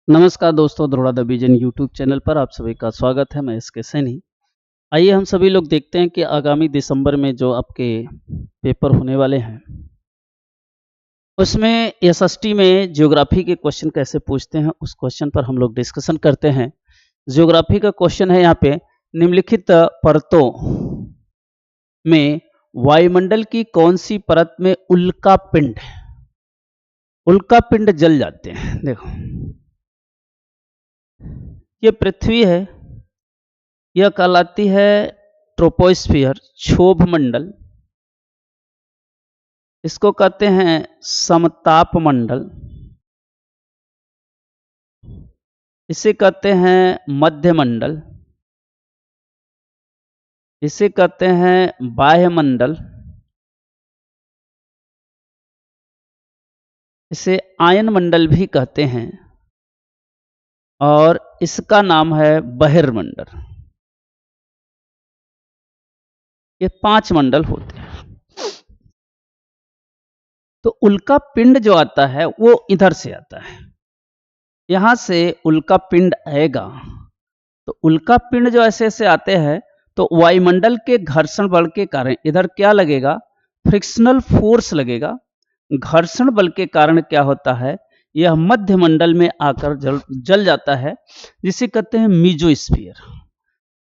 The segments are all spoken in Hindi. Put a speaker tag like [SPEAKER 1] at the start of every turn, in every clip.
[SPEAKER 1] नमस्कार दोस्तों, दरोड़ा द विजन यूट्यूब चैनल पर आप सभी का स्वागत है। मैं इसके सैनी। आइए हम सभी लोग देखते हैं कि आगामी दिसंबर में जो आपके पेपर होने वाले हैं, उसमें एसएसटी में ज्योग्राफी के क्वेश्चन कैसे पूछते हैं, उस क्वेश्चन पर हम लोग डिस्कशन करते हैं। ज्योग्राफी का क्वेश्चन है यहाँ पे, निम्नलिखित परतों में वायुमंडल की कौन सी परत में उल्का पिंड जल जाते हैं। देखो, ये पृथ्वी है, यह कहलाती है ट्रोपोस्फियर, क्षोभ मंडल। इसको कहते हैं समताप मंडल, इसे कहते हैं मध्य मंडल, इसे कहते हैं बाह्य मंडल, इसे आयन मंडल भी कहते हैं, और इसका नाम है बहिर्मंडल। ये 5 मंडल होते हैं। तो उल्का पिंड जो आता है वो इधर से आता है, यहां से उल्का पिंड आएगा। तो उल्का पिंड जो ऐसे ऐसे आते हैं, तो वायुमंडल के घर्षण बल के कारण इधर क्या लगेगा, फ्रिक्शनल फोर्स लगेगा। घर्षण बल के कारण क्या होता है, यह मध्य मंडल में आकर जल जाता है, जिसे कहते हैं मीजोस्फीयर।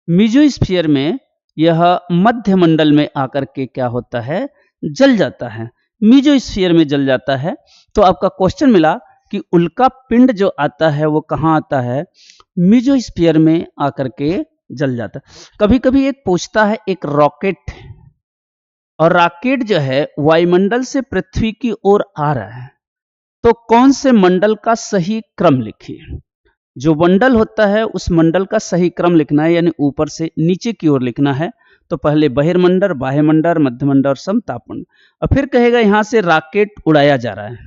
[SPEAKER 1] मीजोस्फीयर में यह मध्य मंडल में आकर के क्या होता है, जल जाता है, मीजोस्फीयर में जल जाता है। तो आपका क्वेश्चन मिला कि उल्का पिंड जो आता है वो कहाँ आता है, मीजोस्फीयर में आकर के जल जाता है। कभी कभी एक पूछता है, एक रॉकेट, और रॉकेट जो है वायुमंडल से पृथ्वी की ओर आ रहा है, तो कौन से मंडल का सही क्रम लिखिए। जो मंडल होता है उस मंडल का सही क्रम लिखना है, यानी ऊपर से नीचे की ओर लिखना है। तो पहले बहिर्मंडल, बाह्यमंडल, मध्यमंडल और समतापमंडल। और फिर कहेगा यहां से रॉकेट उड़ाया जा रहा है।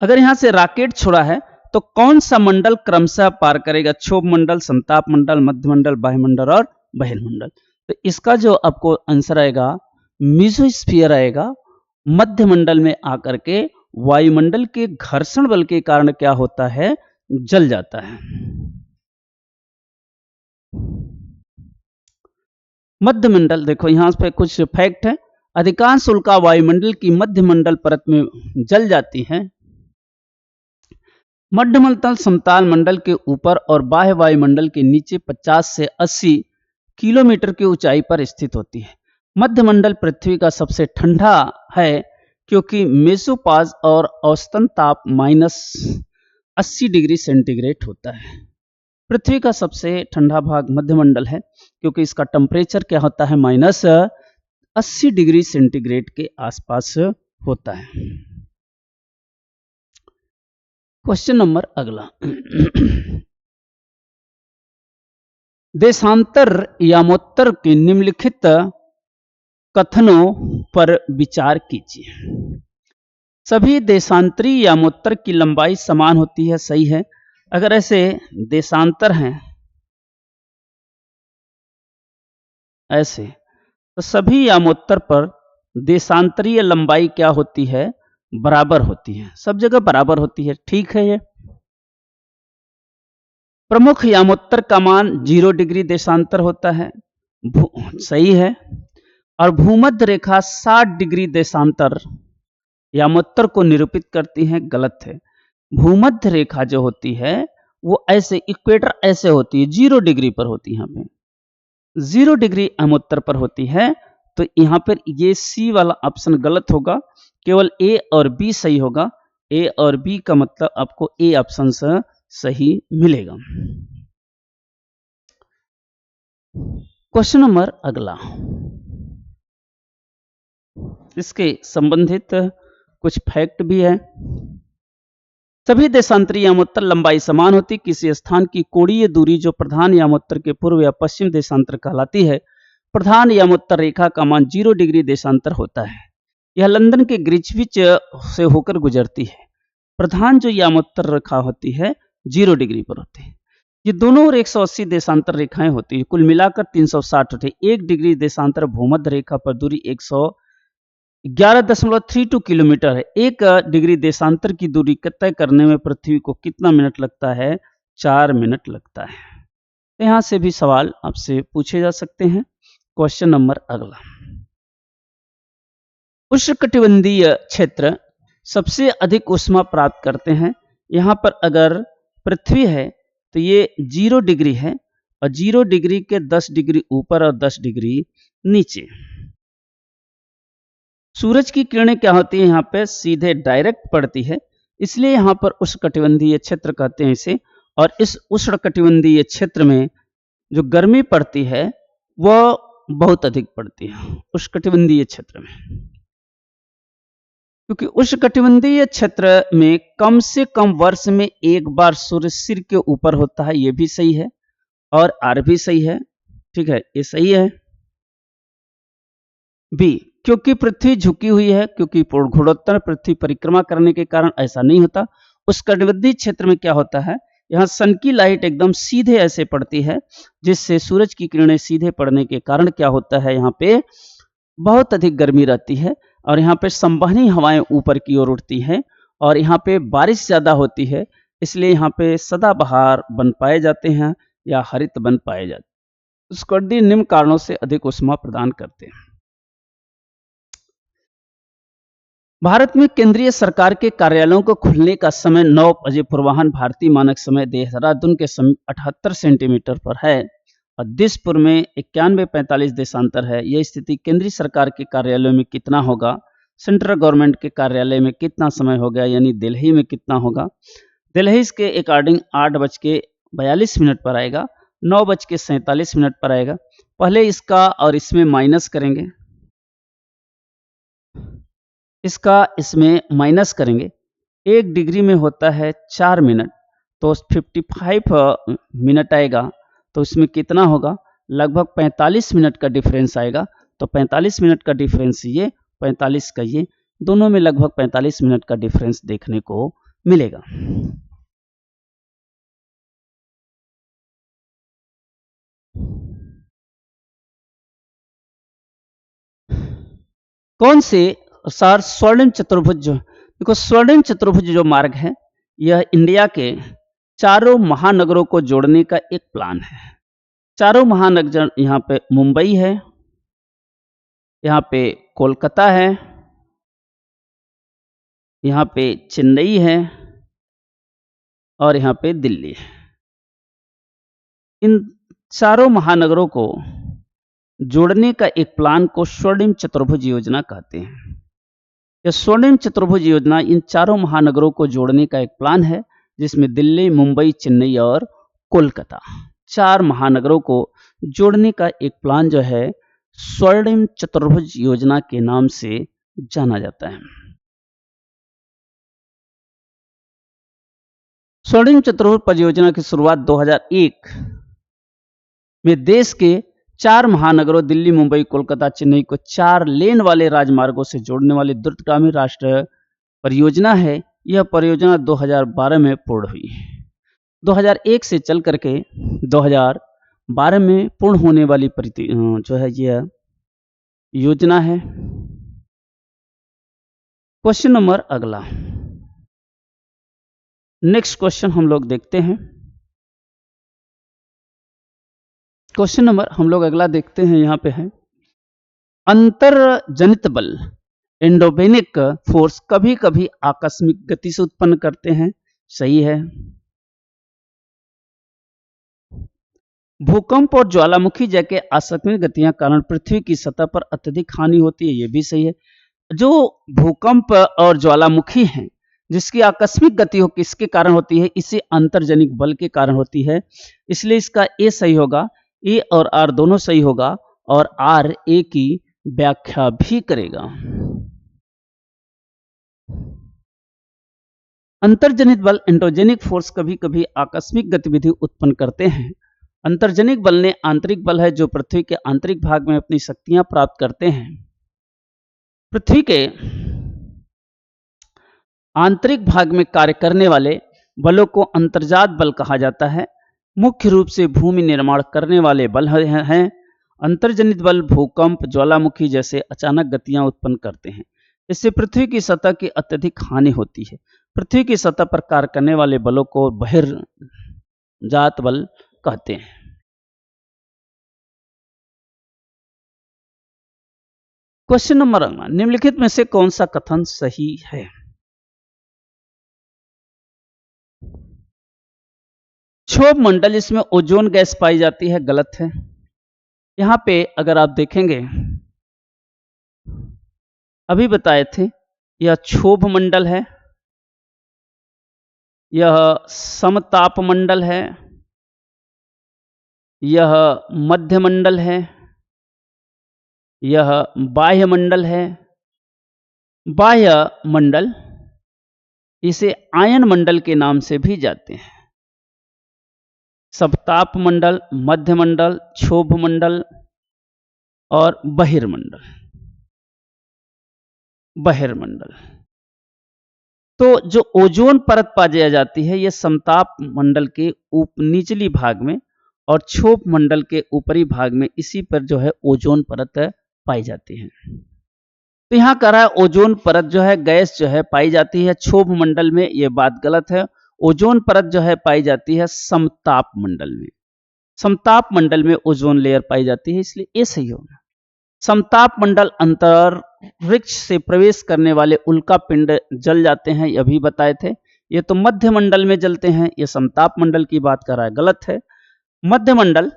[SPEAKER 1] अगर यहां से रॉकेट छोड़ा है तो कौन सा मंडल क्रमशः पार करेगा, क्षोभ मंडल, समताप मंडल, मध्यमंडल, बाह्यमंडल और बहिर्मंडल। तो इसका जो आपको आंसर आएगा, मीजोस्फीयर आएगा। मध्य मंडल में आकर के वायुमंडल के घर्षण बल के कारण क्या होता है, जल जाता है। मध्य मंडल, देखो यहां पे कुछ फैक्ट है। अधिकांश उल्का वायुमंडल की मध्य मंडल परत में जल जाती है। मध्य मंडल समताल मंडल के ऊपर और बाह्य वायुमंडल के नीचे 50 से 80 किलोमीटर की ऊंचाई पर स्थित होती है। मध्य मंडल पृथ्वी का सबसे ठंडा है, क्योंकि मेसोपाज और औसतन ताप -80 डिग्री सेंटीग्रेड होता है। पृथ्वी का सबसे ठंडा भाग मध्य मंडल है, क्योंकि इसका टेम्परेचर क्या होता है, -80 डिग्री सेंटीग्रेड के आसपास होता है। क्वेश्चन नंबर अगला, देशांतर यामोत्तर के निम्नलिखित कथनों पर विचार कीजिए। सभी देशांतरी यामोत्तर की लंबाई समान होती है, सही है। अगर ऐसे देशांतर हैं ऐसे, तो सभी यामोत्तर पर देशांतरीय लंबाई क्या होती है, बराबर होती है, सब जगह बराबर होती है। ठीक है। ये प्रमुख यामोत्तर का मान 0 डिग्री देशांतर होता है, सही है। और भूमध्य रेखा 60 डिग्री देशांतर यामोत्तर को निरूपित करती है, गलत है। भूमध्य रेखा जो होती है वो ऐसे, इक्वेटर ऐसे होती है, 0 डिग्री पर होती है, यहाँ पे 0 डिग्री यामोत्तर पर होती है। तो यहाँ पर ये सी वाला ऑप्शन गलत होगा, केवल ए और बी सही होगा। ए और बी का मतलब आपको ए ऑप्शन से सही मिलेगा। क्वेश्चन नंबर अगला, इसके संबंधित कुछ फैक्ट भी है। सभी देशांतरी यामोत्तर लंबाई समान होती, किसी स्थान की कोणीय दूरी जो प्रधान यामोत्तर के पूर्व या पश्चिम देशांतर कहलाती है। प्रधान यामोत्तर रेखा का मान 0 डिग्री देशांतर होता है। यह लंदन के ग्रीचविच से होकर गुजरती है। प्रधान जो यामोत्तर रेखा होती है 0 डिग्री पर होती है। ये दोनों और 180 देशांतर रेखाएं होती है, कुल मिलाकर 360 होती है। 1 डिग्री देशांतर भूमध्य रेखा पर दूरी 11.32 किलोमीटर है। 1 डिग्री देशांतर की दूरी तय करने में पृथ्वी को कितना मिनट लगता है? 4 मिनट लगता है। यहाँ से भी सवाल आपसे पूछे जा सकते हैं। क्वेश्चन नंबर अगला, उष्णकटिबंधीय क्षेत्र सबसे अधिक ऊष्मा प्राप्त करते हैं। यहाँ पर अगर पृथ्वी है तो ये 0 डिग्री है और 0 डिग्री के 10 डिग्री ऊपर और 10 डिग्री नीचे। सूरज की किरणें क्या होती है? यहाँ पे सीधे डायरेक्ट पड़ती है, इसलिए यहाँ पर उष्णकटिबंधीय क्षेत्र कहते हैं इसे। और इस उष्णकटिबंधीय क्षेत्र में जो गर्मी पड़ती है वह बहुत अधिक पड़ती है उष्णकटिबंधीय क्षेत्र में, क्योंकि उष्णकटिबंधीय क्षेत्र में कम से कम वर्ष में एक बार सूर्य सिर के ऊपर होता है। ये भी सही है और आर भी सही है। ठीक है, ये सही है। बी, क्योंकि पृथ्वी झुकी हुई है, क्योंकि घूर्णोत्तर पृथ्वी परिक्रमा करने के कारण ऐसा नहीं होता। उष्णकटिबंधीय क्षेत्र में क्या होता है? यहाँ सन की लाइट एकदम सीधे ऐसे पड़ती है, जिससे सूरज की किरणें सीधे पड़ने के कारण क्या होता है? यहाँ पे बहुत अधिक गर्मी रहती है और यहाँ पे संवहनी हवाएं ऊपर की ओर उठती हैं और यहाँ पे बारिश ज्यादा होती है, इसलिए यहाँ पे सदाबहार वन पाए जाते हैं या हरित वन पाए जाते हैं। उष्णकटिबंधीय निम्न कारणों से अधिक ऊष्मा प्रदान करते हैं। भारत में केंद्रीय सरकार के कार्यालयों को खुलने का समय 9 बजे पूर्वाह्न भारतीय मानक समय देहरादून के समय 78 सेंटीमीटर पर है और दिसपुर में 91:45 देशांतर है। यह स्थिति केंद्रीय सरकार के कार्यालयों में कितना होगा? सेंट्रल गवर्नमेंट के कार्यालय में कितना समय हो गया, यानी दिल्ली में कितना होगा? दिल्ली इसके अकॉर्डिंग 8:42 पर आएगा, 9:47 पर आएगा। पहले इसका और इसमें माइनस करेंगे, इसका इसमें माइनस करेंगे। 1 डिग्री में होता है 4 मिनट, तो 55 मिनट आएगा, तो इसमें कितना होगा? लगभग 45 मिनट का डिफरेंस आएगा। तो 45 मिनट का डिफरेंस ये, 45 का ये, दोनों में लगभग 45 मिनट का डिफरेंस देखने को मिलेगा। कौन से सर स्वर्णिम चतुर्भुज, देखो स्वर्णिम चतुर्भुज जो मार्ग है यह इंडिया के चारों महानगरों को जोड़ने का एक प्लान है। चारों महानगर यहाँ पे मुंबई है, यहाँ पे कोलकाता है, यहाँ पे चेन्नई है और यहाँ पे दिल्ली है। इन चारों महानगरों को जोड़ने का एक प्लान को स्वर्णिम चतुर्भुज योजना कहते हैं। यह स्वर्णिम चतुर्भुज योजना इन चारों महानगरों को जोड़ने का एक प्लान है, जिसमें दिल्ली, मुंबई, चेन्नई और कोलकाता 4 महानगरों को जोड़ने का एक प्लान जो है स्वर्णिम चतुर्भुज योजना के नाम से जाना जाता है। स्वर्णिम चतुर्भुज परियोजना की शुरुआत 2001 में देश के 4 महानगरों दिल्ली, मुंबई, कोलकाता, चेन्नई को 4 लेन वाले राजमार्गों से जोड़ने वाली द्रुतगामी राष्ट्रीय परियोजना है। यह परियोजना 2012 में पूर्ण हुई। 2001 से चल करके 2012 में पूर्ण होने वाली जो है यह योजना है। क्वेश्चन नंबर अगला, नेक्स्ट क्वेश्चन हम लोग देखते हैं। क्वेश्चन नंबर हम लोग अगला देखते हैं, यहां पे है अंतर्जनित बल एंडोगेनिक फोर्स कभी कभी आकस्मिक गति से उत्पन्न करते हैं। सही है। भूकंप और ज्वालामुखी जैसे आकस्मिक गतियां कारण पृथ्वी की सतह पर अत्यधिक हानि होती है। यह भी सही है। जो भूकंप और ज्वालामुखी हैं जिसकी आकस्मिक गति हो किसके कारण होती है? इसे अंतर्जनिक बल के कारण होती है। इसलिए इसका ए सही होगा, ए और आर दोनों सही होगा और आर ए की व्याख्या भी करेगा। अंतर्जनित बल एंडोजेनिक फोर्स कभी कभी आकस्मिक गतिविधि उत्पन्न करते हैं। अंतर्जनिक बल ने आंतरिक बल है जो पृथ्वी के आंतरिक भाग में अपनी शक्तियां प्राप्त करते हैं। पृथ्वी के आंतरिक भाग में कार्य करने वाले बलों को अंतर्जात बल कहा जाता है। मुख्य रूप से भूमि निर्माण करने वाले बल हैं। अंतर्जनित बल भूकंप, ज्वालामुखी जैसे अचानक गतियां उत्पन्न करते हैं। इससे पृथ्वी की सतह की अत्यधिक हानि होती है। पृथ्वी की सतह पर कार्य करने वाले बलों को बहिर्जात बल कहते हैं। क्वेश्चन नंबर अगला, निम्नलिखित में से कौन सा कथन सही है? क्षोभ मंडल, इसमें ओजोन गैस पाई जाती है, गलत है। यहां पे अगर आप देखेंगे, अभी बताए थे, यह क्षोभ मंडल है, यह समताप मंडल है, यह मध्य मंडल है, यह बाह्य मंडल है। बाह्य मंडल इसे आयन मंडल के नाम से भी जाते हैं। समताप मंडल, मध्य मंडल, क्षोभ मंडल और बहिर्मंडल। बहिर्मंडल, तो जो ओजोन परत पाई जाती है, यह समताप मंडल के निचली भाग में और क्षोभ मंडल के ऊपरी भाग में, इसी पर जो है ओजोन परत पाई जाती है। तो यहां कह रहा है ओजोन परत जो है, गैस जो है पाई जाती है क्षोभ मंडल में, यह बात गलत है। ओजोन परत जो है पाई जाती है समताप मंडल में। समताप मंडल में ओजोन लेयर पाई जाती है, इसलिए ये सही होगा। समताप मंडल अंतरिक्ष से प्रवेश करने वाले उल्का पिंड जल जाते हैं, यह भी बताए थे। ये तो मध्य मंडल में जलते हैं, ये समताप मंडल की बात कर रहा है, गलत है। मध्य मंडल,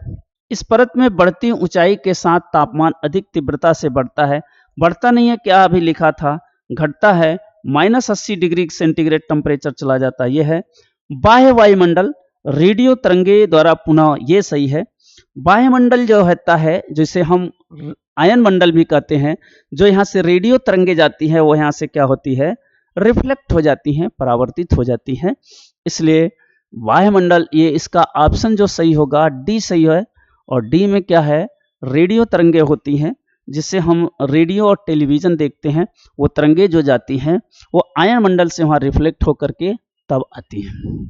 [SPEAKER 1] इस परत में बढ़ती ऊंचाई के साथ तापमान अधिक तीव्रता से बढ़ता है। बढ़ता नहीं है, क्या अभी लिखा था, घटता है। -80 डिग्री सेंटीग्रेड टेम्परेचर चला जाता है, यह है। बाह्य वायुमंडल रेडियो तरंगे द्वारा पुनः, ये सही है। वायुमंडल जो होता है, जिसे हम आयन मंडल भी कहते हैं, जो यहाँ से रेडियो तरंगे जाती है, वो यहाँ से क्या होती है, रिफ्लेक्ट हो जाती हैं, परावर्तित हो जाती हैं। इसलिए वायुमंडल, ये इसका ऑप्शन जो सही होगा डी सही है। और डी में क्या है, रेडियो तरंगे होती हैं, जिससे हम रेडियो और टेलीविजन देखते हैं। वो तरंगे जो जाती हैं, वो आयन मंडल से वहां रिफ्लेक्ट होकर के तब आती हैं।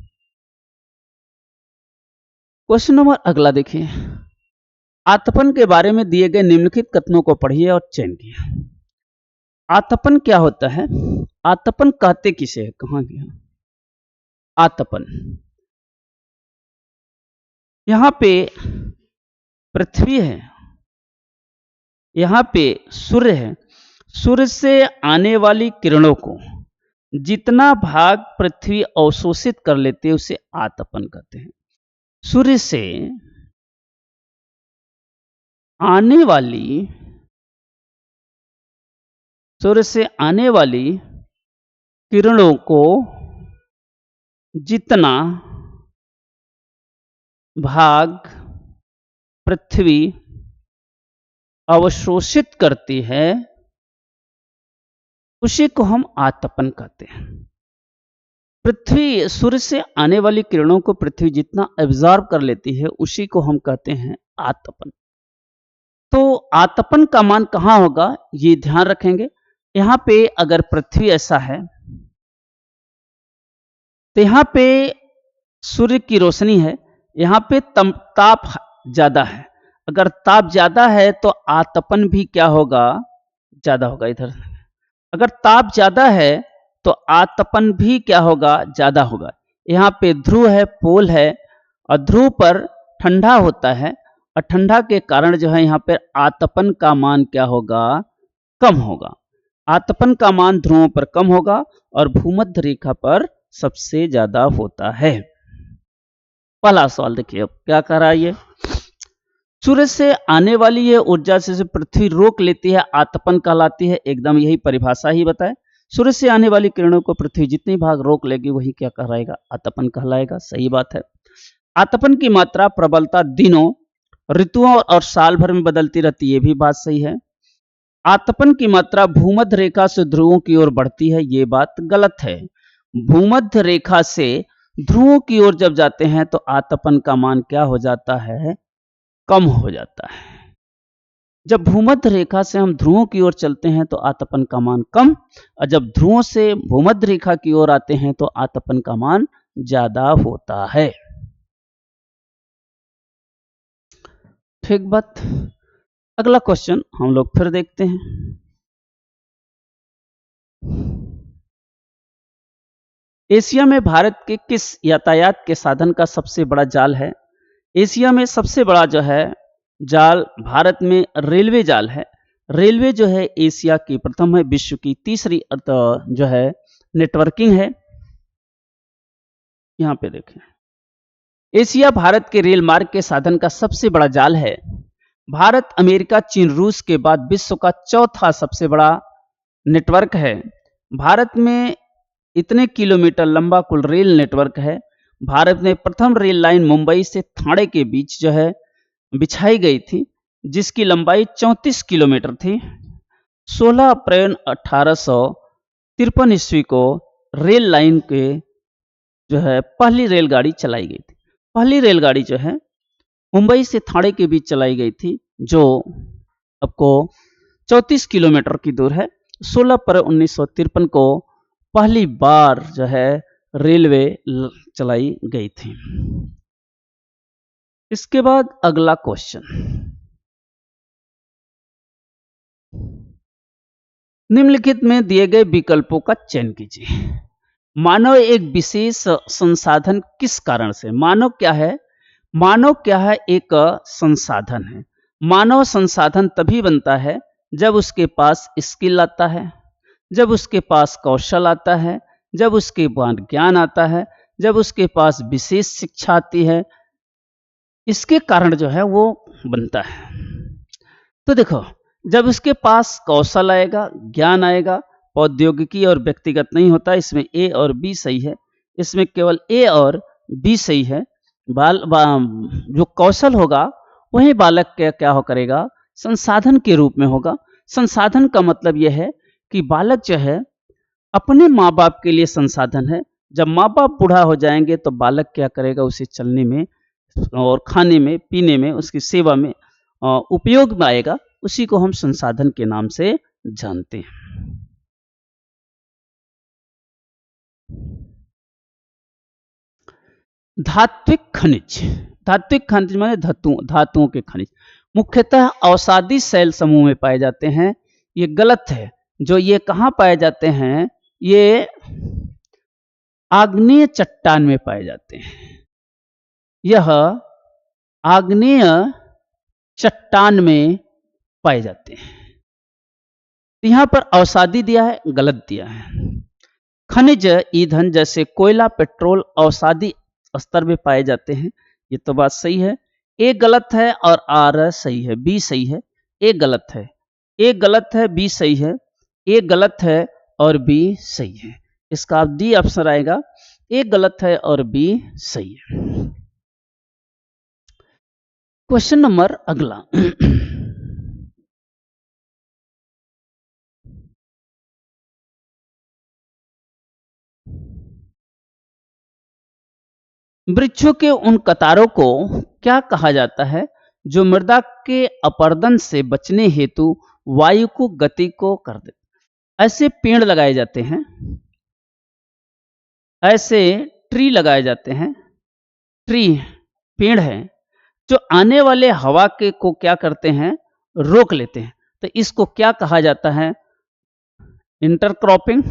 [SPEAKER 1] क्वेश्चन नंबर अगला देखिए, आतपन के बारे में दिए गए निम्नलिखित कथनों को पढ़िए और चयन कीजिए। आतपन क्या होता है? आतपन कहते किसे है? कहां गया आतपन? यहां पे पृथ्वी है, यहां पे सूर्य है। सूर्य से आने वाली किरणों को जितना भाग पृथ्वी अवशोषित कर लेती है, उसे आतपन कहते हैं। सूर्य से आने वाली सूर्य से आने वाली किरणों को जितना भाग पृथ्वी अवशोषित करती है, उसी को हम आतपन कहते हैं। पृथ्वी, सूर्य से आने वाली किरणों को पृथ्वी जितना एब्जॉर्ब कर लेती है, उसी को हम कहते हैं आतपन। तो आतपन का मान कहां होगा, ये ध्यान रखेंगे। यहां पे अगर पृथ्वी ऐसा है, तो यहां पे सूर्य की रोशनी है, यहां पे ताप ज्यादा है। अगर ताप ज्यादा है तो आतपन भी क्या होगा, ज्यादा होगा। इधर अगर ताप ज्यादा है तो आतपन भी क्या होगा, ज्यादा होगा। यहाँ पे ध्रुव है, पोल है, और ध्रुव पर ठंडा होता है, और ठंडा के कारण जो है यहाँ पे आतपन का मान क्या होगा, कम होगा। आतपन का मान ध्रुवों पर कम होगा और भूमध्य रेखा पर सबसे ज्यादा होता है। पहला सवाल देखिए, अब क्या कह रहा है ये, सूर्य से आने वाली ये ऊर्जा से पृथ्वी रोक लेती है, आतपन कहलाती है। एकदम यही परिभाषा ही बताए। सूर्य से आने वाली किरणों को पृथ्वी जितनी भाग रोक लेगी, वही क्या कहलाएगा, आतपन कहलाएगा। सही बात है। आतपन की मात्रा, प्रबलता दिनों, ऋतुओं और साल भर में बदलती रहती है, ये भी बात सही है। आतपन की मात्रा भूमध्य रेखा से ध्रुवों की ओर बढ़ती है, ये बात गलत है। भूमध्य रेखा से ध्रुवों की ओर जब जाते हैं तो आतपन का मान क्या हो जाता है, कम हो जाता है। जब भूमध्य रेखा से हम ध्रुवों की ओर चलते हैं तो आतपन का मान कम, और जब ध्रुवों से भूमध्य रेखा की ओर आते हैं तो आतपन का मान ज्यादा होता है। ठीक बात। अगला क्वेश्चन हम लोग फिर देखते हैं। एशिया में भारत के किस यातायात के साधन का सबसे बड़ा जाल है? एशिया में सबसे बड़ा जो है जाल भारत में रेलवे जाल है। रेलवे जो है एशिया की प्रथम है, विश्व की तीसरी जो है नेटवर्किंग है। यहाँ पे देखें, एशिया भारत के रेल मार्ग के साधन का सबसे बड़ा जाल है। भारत अमेरिका चीन रूस के बाद विश्व का चौथा सबसे बड़ा नेटवर्क है। भारत में इतने किलोमीटर लंबा कुल रेल नेटवर्क है। भारत में प्रथम रेल लाइन मुंबई से ठाणे के बीच जो है बिछाई गई थी, जिसकी लंबाई 34 किलोमीटर थी। 16 अप्रैल 1853 ईस्वी को रेल लाइन के जो है पहली रेलगाड़ी चलाई गई थी। पहली रेलगाड़ी जो है मुंबई से ठाणे के बीच चलाई गई थी, जो आपको 34 किलोमीटर की दूर है। 16 अप्रैल 1953 को पहली बार जो है रेलवे चलाई गई थी। इसके बाद अगला क्वेश्चन, निम्नलिखित में दिए गए विकल्पों का चयन कीजिए। मानव एक विशेष संसाधन किस कारण से? मानव क्या है? मानव क्या है? एक संसाधन है। मानव संसाधन तभी बनता है जब उसके पास स्किल आता है, जब उसके पास कौशल आता है, जब उसके पास ज्ञान आता है, जब उसके पास विशेष शिक्षा आती है। इसके कारण जो है वो बनता है। तो देखो, जब उसके पास कौशल आएगा, ज्ञान आएगा, प्रौद्योगिकी और व्यक्तिगत नहीं होता, इसमें ए और बी सही है। इसमें केवल ए और बी सही है। जो कौशल होगा वही बालक क्या हो करेगा? संसाधन के रूप में होगा। संसाधन का मतलब यह है कि बालक जो है अपने माँ बाप के लिए संसाधन है। जब माँ बाप बूढ़ा हो जाएंगे तो बालक क्या करेगा? उसे चलने में और खाने में, पीने में, उसकी सेवा में उपयोग में आएगा। उसी को हम संसाधन के नाम से जानते हैं। धात्विक खनिज। धात्विक खनिज माने धातुओं के खनिज मुख्यतः अवसादी शैल समूह में पाए जाते हैं। ये गलत है। जो ये कहाँ पाए जाते हैं? ये आग्नेय चट्टान में पाए जाते हैं। यह आग्नेय चट्टान में पाए जाते हैं। यहाँ पर अवसादी दिया है, गलत दिया है। खनिज ईंधन जैसे कोयला, पेट्रोल अवसादी स्तर में पाए जाते हैं। ये तो बात सही है। ए गलत है और आर सही है। बी सही है, ए गलत है। ए गलत है, बी सही है। ए गलत है और बी सही है। इसका आप डी ऑप्शन आएगा। ए गलत है और बी सही है। क्वेश्चन नंबर अगला, वृक्षों के उन कतारों को क्या कहा जाता है जो मृदा के अपरदन से बचने हेतु वायु को गति को कर दे? ऐसे पेड़ लगाए जाते हैं, ऐसे ट्री लगाए जाते हैं। ट्री पेड़ है जो आने वाले हवा के को क्या करते हैं? रोक लेते हैं। तो इसको क्या कहा जाता है? Intercropping,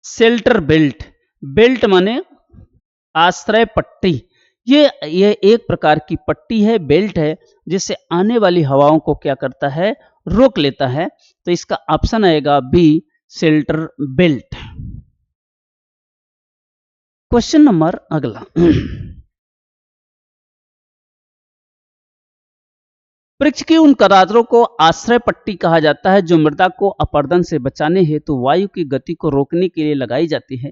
[SPEAKER 1] shelter belt. बेल्ट माने आश्रय पट्टी। ये एक प्रकार की पट्टी है, बेल्ट है, जिससे आने वाली हवाओं को क्या करता है? रोक लेता है। तो इसका ऑप्शन आएगा B, shelter belt. Question number अगला, वृक्ष की उन कतारों को आश्रय पट्टी कहा जाता है जो मृदा को अपरदन से बचाने हेतु वायु की गति को रोकने के लिए लगाई जाती है।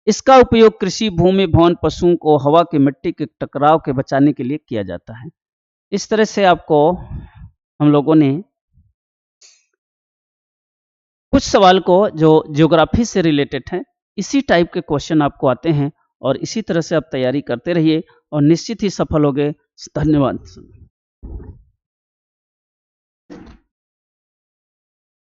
[SPEAKER 1] इसका उपयोग कृषि भूमि, भवन, पशुओं को हवा की मिट्टी के टकराव के बचाने के लिए किया जाता है। इस तरह से आपको हम लोगों ने कुछ सवाल को जो ज्योग्राफी से रिलेटेड हैं, इसी टाइप के क्वेश्चन आपको आते हैं और इसी तरह से आप तैयारी करते रहिए और निश्चित ही सफल होंगे। धन्यवाद।